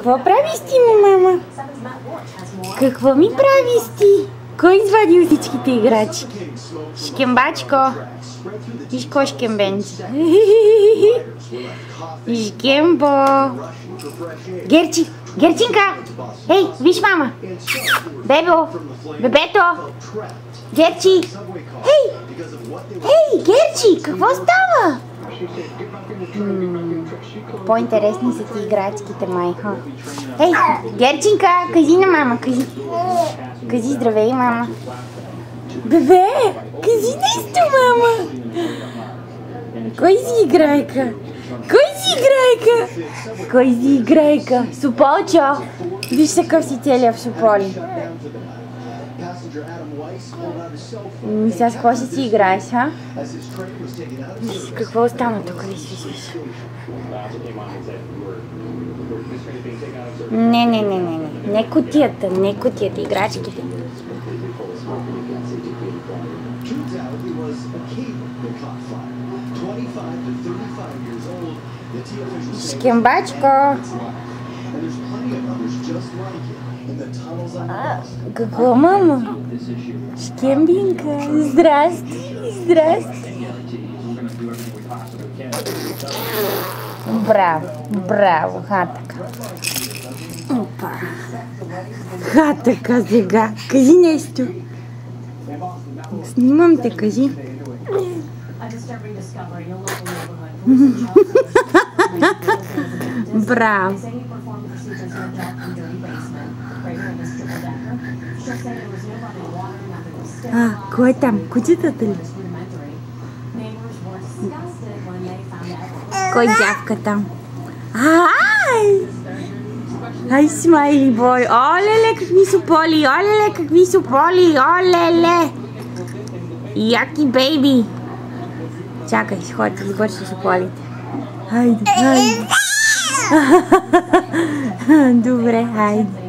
Какво правиш ти, мама? Какво ми правиш ти? Кой извадил всичките играчки? Шкембачко. Виж кой шкембенце. Шкембо. Герчи. Герчинка. Ей, виж мама. Бебо. Бебето. Герчи. Ей. Ей, Герчи, какво става? По-интересни са ти играчките, майха. Ей, Герчинка, кажи на мама, кажи. Кажи здравей, мама. Бебе, кажи нещо, мама. Кой си играйка? Кой си играйка? Кой си играйка? Суполчо. Виж се къв си целия в Суполи. Сега с какво ще си играеш, а? Какво остана тук? Виж. Не кутията, играчките. Шкембачко! Какво, мама? Шкембинка, здрасти. Браво, хатъка. Опа. Хатъка сега. Кажи нещо. Снимам те, кажи. Браво. Кой е там? Кучетата ли? Кой джавка там? Ай, смайли бой! Олеле, какви са поли! Олеле! Яки бейби! Чакай, ходи, сгорши Суполите. Хайде. Добре, хайде.